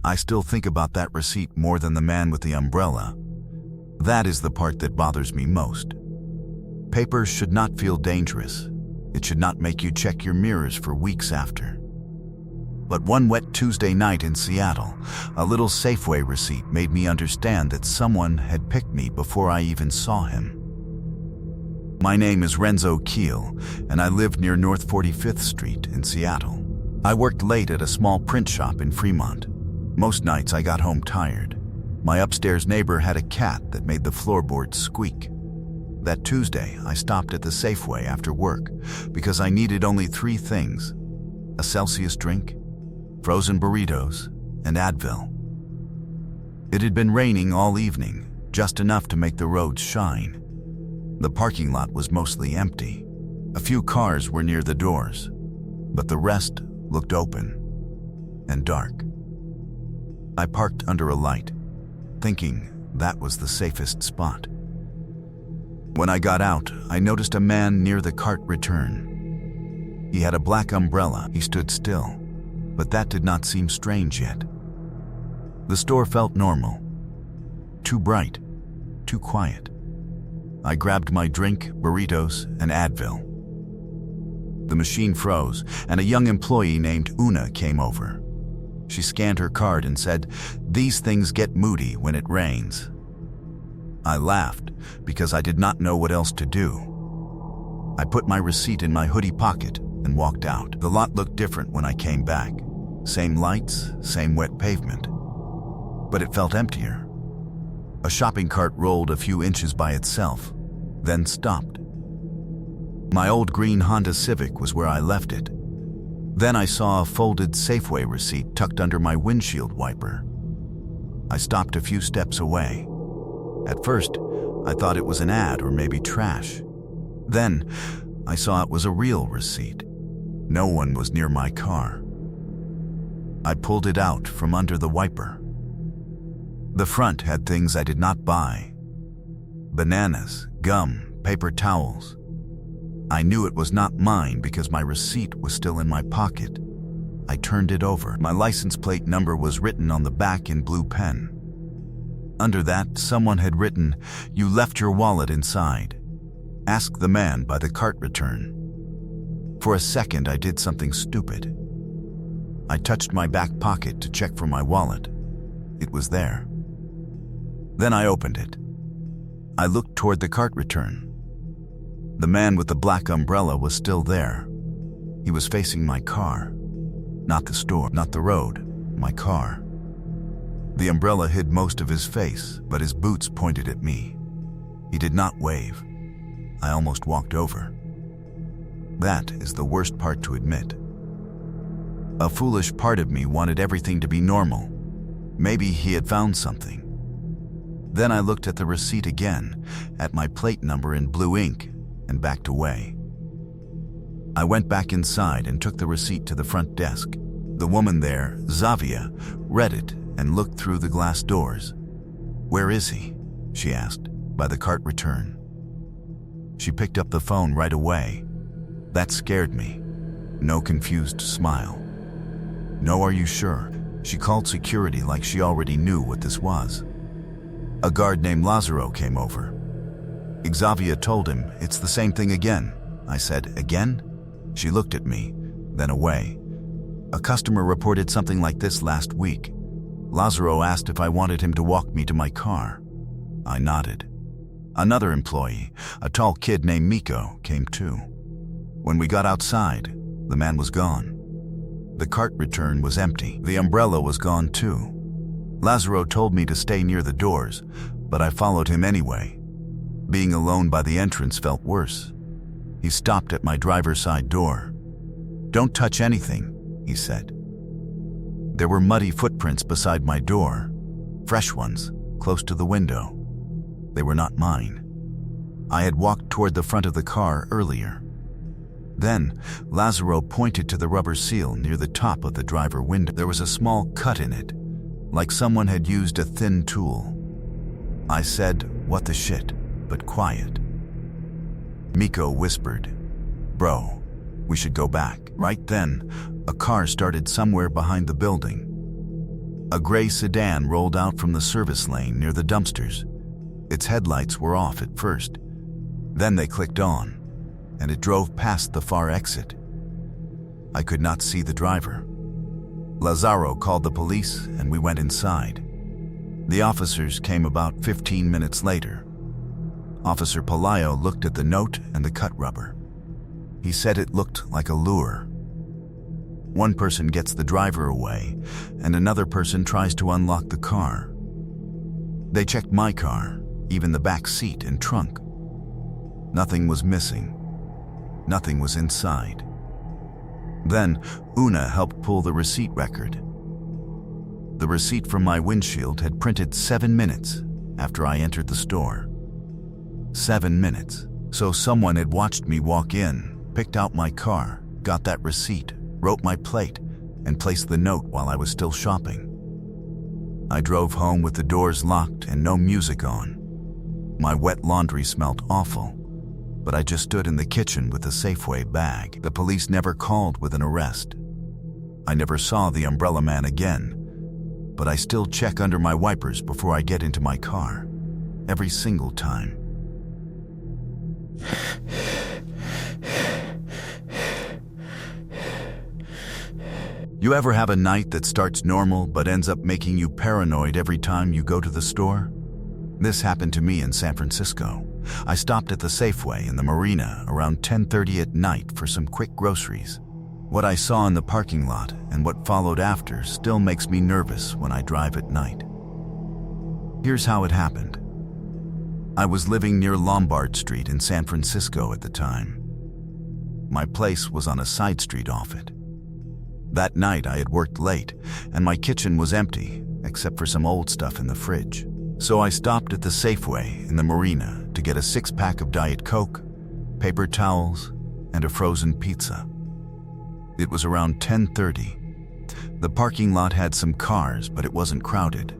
I still think about that receipt more than the man with the umbrella. That is the part that bothers me most. Papers should not feel dangerous. It should not make you check your mirrors for weeks after. But one wet Tuesday night in Seattle, a little Safeway receipt made me understand that someone had picked me before I even saw him. My name is Renzo Keel, and I lived near North 45th Street in Seattle. I worked late at a small print shop in Fremont. Most nights I got home tired. My upstairs neighbor had a cat that made the floorboards squeak. That Tuesday, I stopped at the Safeway after work because I needed only 3 things: a Celsius drink, frozen burritos, and Advil. It had been raining all evening, just enough to make the roads shine. The parking lot was mostly empty. A few cars were near the doors, but the rest looked open and dark. I parked under a light, thinking that was the safest spot. When I got out, I noticed a man near the cart return. He had a black umbrella. He stood still, but that did not seem strange yet. The store felt normal. Too bright, too quiet. I grabbed my drink, burritos, and Advil. The machine froze, and a young employee named Una came over. She scanned her card and said, "These things get moody when it rains." I laughed because I did not know what else to do. I put my receipt in my hoodie pocket and walked out. The lot looked different when I came back. Same lights, same wet pavement. But it felt emptier. A shopping cart rolled a few inches by itself, then stopped. My old green Honda Civic was where I left it. Then I saw a folded Safeway receipt tucked under my windshield wiper. I stopped a few steps away. At first, I thought it was an ad or maybe trash. Then, I saw it was a real receipt. No one was near my car. I pulled it out from under the wiper. The front had things I did not buy: bananas, gum, paper towels. I knew it was not mine because my receipt was still in my pocket. I turned it over. My license plate number was written on the back in blue pen. Under that, someone had written, "You left your wallet inside. Ask the man by the cart return." For a second, I did something stupid. I touched my back pocket to check for my wallet. It was there. Then I opened it. I looked toward the cart return. The man with the black umbrella was still there. He was facing my car. Not the store, not the road, my car. The umbrella hid most of his face, but his boots pointed at me. He did not wave. I almost walked over. That is the worst part to admit. A foolish part of me wanted everything to be normal. Maybe he had found something. Then I looked at the receipt again, at my plate number in blue ink, and backed away. I went back inside and took the receipt to the front desk. The woman there, Zavia, read it and looked through the glass doors. "Where is he?" she asked. "By the cart return." She picked up the phone right away. That scared me. No confused smile. "No, are you sure?" She called security like she already knew what this was. A guard named Lazaro came over. Xavier told him, "It's the same thing again." I said, "Again?" She looked at me, then away. "A customer reported something like this last week. Lazaro asked if I wanted him to walk me to my car." I nodded. Another employee, a tall kid named Miko, came too. When we got outside, the man was gone. The cart return was empty. The umbrella was gone too. Lazaro told me to stay near the doors, but I followed him anyway. Being alone by the entrance felt worse. He stopped at my driver's side door. "Don't touch anything," he said. There were muddy footprints beside my door, fresh ones, close to the window. They were not mine. I had walked toward the front of the car earlier. Then, Lazaro pointed to the rubber seal near the top of the driver window. There was a small cut in it, like someone had used a thin tool. I said, "What the shit?" but quiet. Miko whispered, "Bro, we should go back." Right then, a car started somewhere behind the building. A gray sedan rolled out from the service lane near the dumpsters. Its headlights were off at first. Then they clicked on, and it drove past the far exit. I could not see the driver. Lazaro called the police, and we went inside. The officers came about 15 minutes later. Officer Pelayo looked at the note and the cut rubber. He said it looked like a lure. One person gets the driver away, and another person tries to unlock the car. They checked my car, even the back seat and trunk. Nothing was missing. Nothing was inside. Then, Una helped pull the receipt record. The receipt from my windshield had printed 7 minutes after I entered the store. 7 minutes. So someone had watched me walk in, picked out my car, got that receipt, wrote my plate, and placed the note while I was still shopping. I drove home with the doors locked and no music on. My wet laundry smelled awful, but I just stood in the kitchen with a Safeway bag. The police never called with an arrest. I never saw the umbrella man again, but I still check under my wipers before I get into my car. Every single time. You ever have a night that starts normal but ends up making you paranoid every time you go to the store? This happened to me in San Francisco. I stopped at the Safeway in the marina around 10:30 at night for some quick groceries. What I saw in the parking lot and what followed after still makes me nervous when I drive at night. Here's how it happened. I was living near Lombard Street in San Francisco at the time. My place was on a side street off it. That night I had worked late, and my kitchen was empty, except for some old stuff in the fridge. So I stopped at the Safeway in the marina to get a 6-pack of Diet Coke, paper towels, and a frozen pizza. It was around 10:30. The parking lot had some cars, but it wasn't crowded.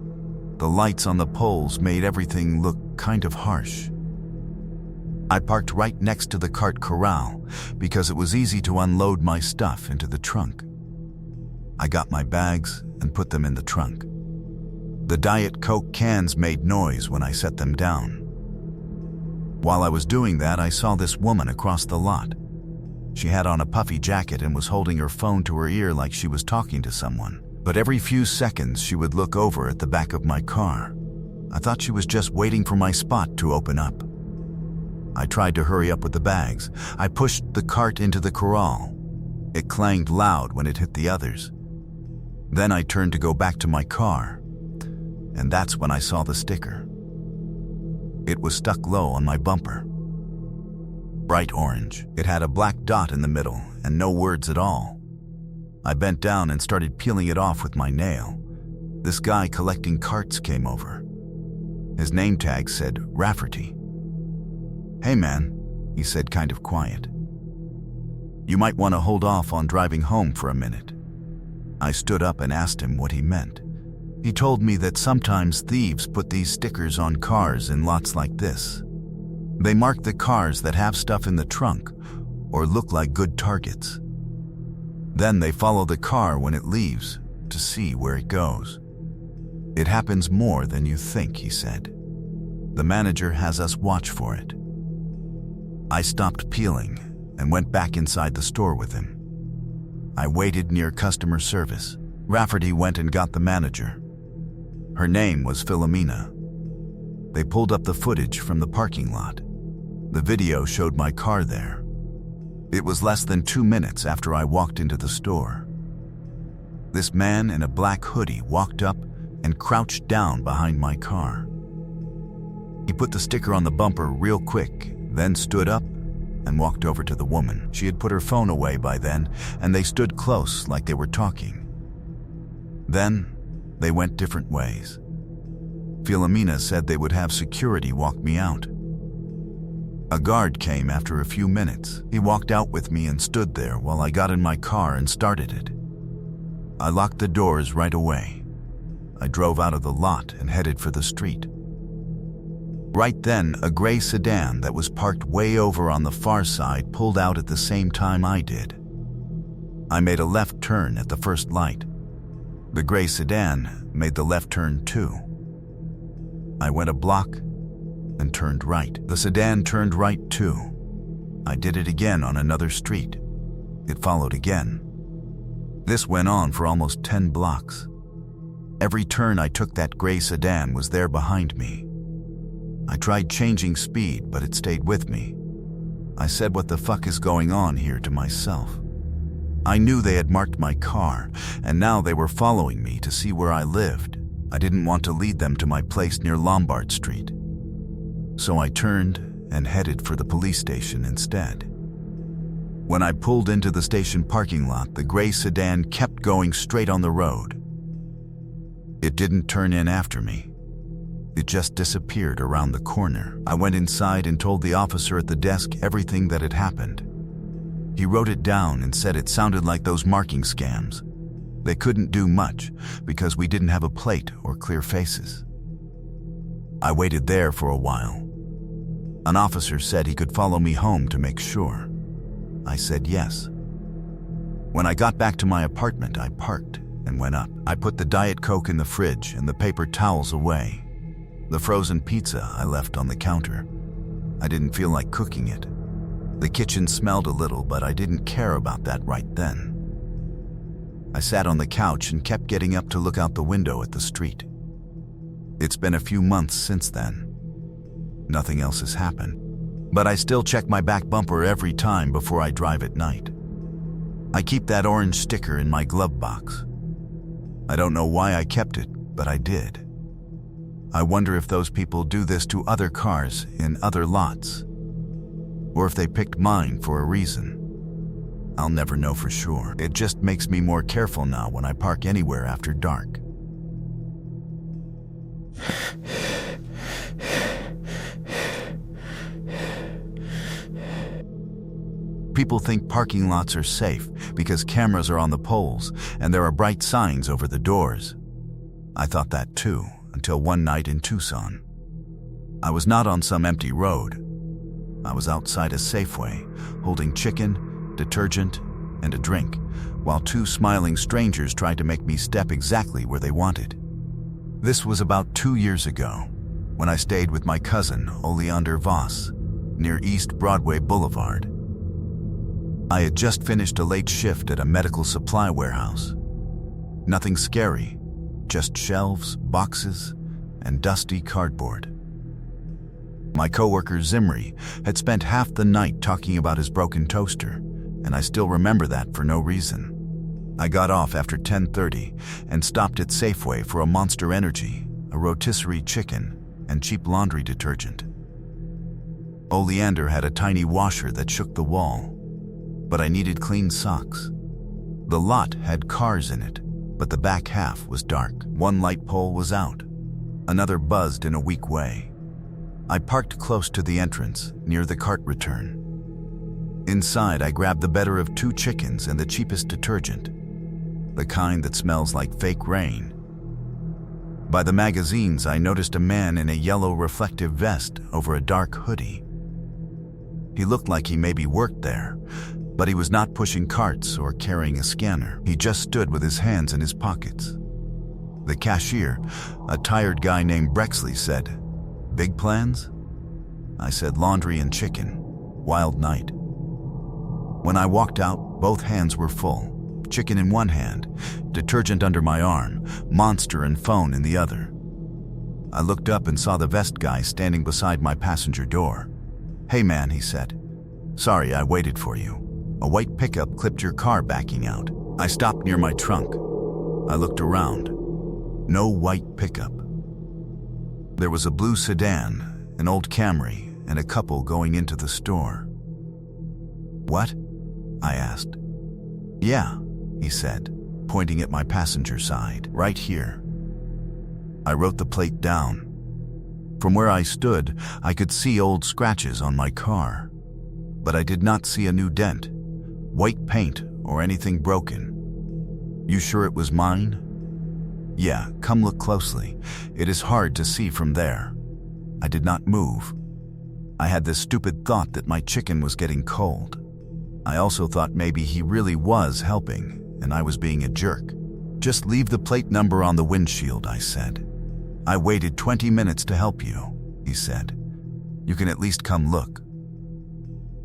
The lights on the poles made everything look kind of harsh. I parked right next to the cart corral because it was easy to unload my stuff into the trunk. I got my bags and put them in the trunk. The Diet Coke cans made noise when I set them down. While I was doing that, I saw this woman across the lot. She had on a puffy jacket and was holding her phone to her ear like she was talking to someone. But every few seconds, she would look over at the back of my car. I thought she was just waiting for my spot to open up. I tried to hurry up with the bags. I pushed the cart into the corral. It clanged loud when it hit the others. Then I turned to go back to my car, and that's when I saw the sticker. It was stuck low on my bumper. Bright orange. It had a black dot in the middle and no words at all. I bent down and started peeling it off with my nail. This guy collecting carts came over. His name tag said Rafferty. "Hey man," he said kind of quiet. "You might want to hold off on driving home for a minute." I stood up and asked him what he meant. He told me that sometimes thieves put these stickers on cars in lots like this. They mark the cars that have stuff in the trunk or look like good targets. Then they follow the car when it leaves to see where it goes. "It happens more than you think," he said. "The manager has us watch for it." I stopped peeling and went back inside the store with him. I waited near customer service. Rafferty went and got the manager. Her name was Philomena. They pulled up the footage from the parking lot. The video showed my car there. It was less than 2 minutes after I walked into the store. This man in a black hoodie walked up and crouched down behind my car. He put the sticker on the bumper real quick, then stood up and walked over to the woman. She had put her phone away by then, and they stood close like they were talking. Then, they went different ways. Philomena said they would have security walk me out. A guard came after a few minutes. He walked out with me and stood there while I got in my car and started it. I locked the doors right away. I drove out of the lot and headed for the street. Right then, a gray sedan that was parked way over on the far side pulled out at the same time I did. I made a left turn at the first light. The gray sedan made the left turn too. I went a block and turned right. The sedan turned right too. I did it again on another street. It followed again. This went on for almost 10 blocks. Every turn I took, that gray sedan was there behind me. I tried changing speed, but it stayed with me. I said, "What the fuck is going on here?" to myself. I knew they had marked my car, and now they were following me to see where I lived. I didn't want to lead them to my place near Lombard Street. So I turned and headed for the police station instead. When I pulled into the station parking lot, the gray sedan kept going straight on the road. It didn't turn in after me. It just disappeared around the corner. I went inside and told the officer at the desk everything that had happened. He wrote it down and said it sounded like those marking scams. They couldn't do much because we didn't have a plate or clear faces. I waited there for a while. An officer said he could follow me home to make sure. I said yes. When I got back to my apartment, I parked and went up. I put the Diet Coke in the fridge and the paper towels away. The frozen pizza I left on the counter. I didn't feel like cooking it. The kitchen smelled a little, but I didn't care about that right then. I sat on the couch and kept getting up to look out the window at the street. It's been a few months since then. Nothing else has happened, but I still check my back bumper every time before I drive at night. I keep that orange sticker in my glove box. I don't know why I kept it, but I did. I wonder if those people do this to other cars in other lots, or if they picked mine for a reason. I'll never know for sure. It just makes me more careful now when I park anywhere after dark. People think parking lots are safe because cameras are on the poles and there are bright signs over the doors. I thought that too, until one night in Tucson. I was not on some empty road. I was outside a Safeway, holding chicken, detergent, and a drink, while two smiling strangers tried to make me step exactly where they wanted. This was about 2 years ago, when I stayed with my cousin, Oleander Voss, near East Broadway Boulevard. I had just finished a late shift at a medical supply warehouse. Nothing scary, just shelves, boxes, and dusty cardboard. My coworker Zimri had spent half the night talking about his broken toaster, and I still remember that for no reason. I got off after 10:30 and stopped at Safeway for a Monster Energy, a rotisserie chicken, and cheap laundry detergent. Oleander had a tiny washer that shook the wall, but I needed clean socks. The lot had cars in it, but the back half was dark. One light pole was out. Another buzzed in a weak way. I parked close to the entrance, near the cart return. Inside, I grabbed the better of 2 chickens and the cheapest detergent, the kind that smells like fake rain. By the magazines, I noticed a man in a yellow reflective vest over a dark hoodie. He looked like he maybe worked there, but he was not pushing carts or carrying a scanner. He just stood with his hands in his pockets. The cashier, a tired guy named Brexley, said, "Big plans?" I said, "Laundry and chicken. Wild night." When I walked out, both hands were full. Chicken in one hand, detergent under my arm, Monster and phone in the other. I looked up and saw the vest guy standing beside my passenger door. "Hey man," he said. "Sorry I waited for you. A white pickup clipped your car backing out." I stopped near my trunk. I looked around. No white pickup. There was a blue sedan, an old Camry, and a couple going into the store. "What?" I asked. "Yeah," he said, pointing at my passenger side. "Right here." I wrote the plate down. From where I stood, I could see old scratches on my car, but I did not see a new dent, white paint, or anything broken. "You sure it was mine?" "Yeah, come look closely. It is hard to see from there." I did not move. I had this stupid thought that my chicken was getting cold. I also thought maybe he really was helping, and I was being a jerk. "Just leave the plate number on the windshield," I said. "I waited 20 minutes to help you," he said. "You can at least come look."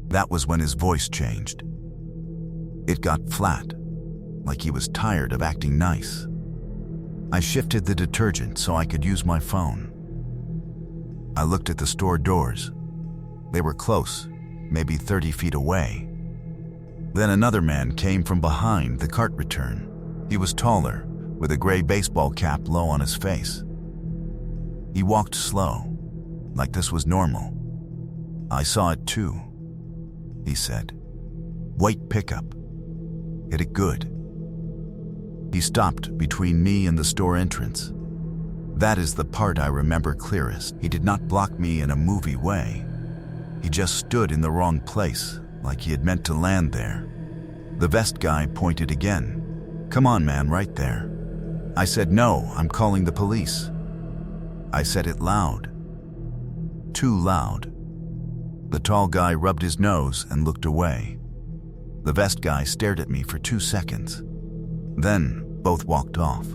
That was when his voice changed. It got flat, like he was tired of acting nice. I shifted the detergent so I could use my phone. I looked at the store doors. They were close, maybe 30 feet away. Then another man came from behind the cart return. He was taller, with a gray baseball cap low on his face. He walked slow, like this was normal. "I saw it too," he said. "White pickup. Hit it good." He stopped between me and the store entrance. That is the part I remember clearest. He did not block me in a movie way. He just stood in the wrong place, like he had meant to land there. The vest guy pointed again. "Come on, man, right there." I said, "No, I'm calling the police." I said it loud. Too loud. The tall guy rubbed his nose and looked away. The vest guy stared at me for 2 seconds. Then, both walked off.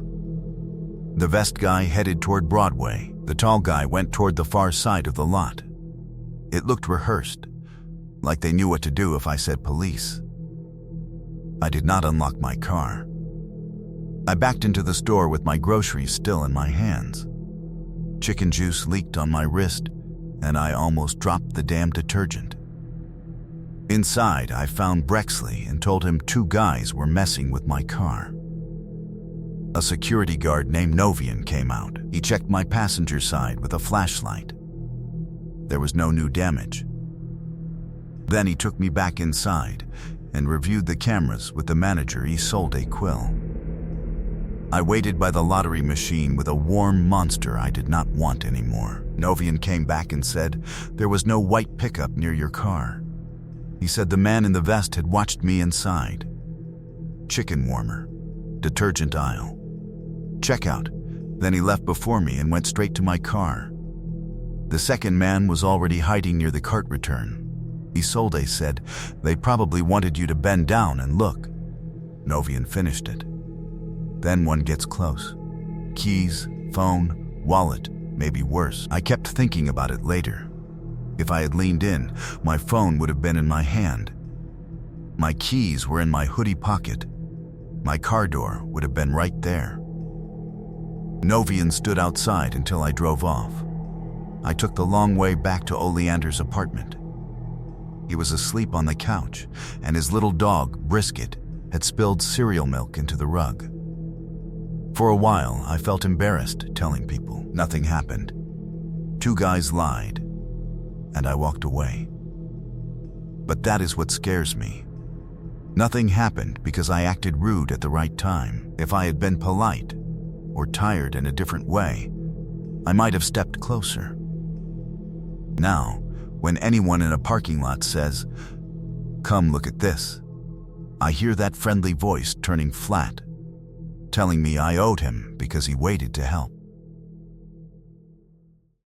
The vest guy headed toward Broadway. The tall guy went toward the far side of the lot. It looked rehearsed, like they knew what to do if I said police. I did not unlock my car. I backed into the store with my groceries still in my hands. Chicken juice leaked on my wrist, and I almost dropped the damn detergent. Inside, I found Brexley and told him 2 guys were messing with my car. A security guard named Novian came out. He checked my passenger side with a flashlight. There was no new damage. Then he took me back inside and reviewed the cameras with the manager, Isolde Quill. I waited by the lottery machine with a warm monster I did not want anymore. Novian came back and said, "There was no white pickup near your car." He said the man in the vest had watched me inside. Chicken warmer. Detergent aisle. Checkout. Then he left before me and went straight to my car. The second man was already hiding near the cart return. Isolde said, "They probably wanted you to bend down and look." Novian finished it. Then one gets close. Keys, phone, wallet, maybe worse. I kept thinking about it later. If I had leaned in, my phone would have been in my hand. My keys were in my hoodie pocket. My car door would have been right there. Novian stood outside until I drove off. I took the long way back to Oleander's apartment. He was asleep on the couch, and his little dog, Brisket, had spilled cereal milk into the rug. For a while, I felt embarrassed telling people. Nothing happened. 2 guys lied, and I walked away. But that is what scares me. Nothing happened because I acted rude at the right time. If I had been polite, or tired in a different way, I might have stepped closer. Now, when anyone in a parking lot says, "Come look at this," I hear that friendly voice turning flat, telling me I owed him because he waited to help.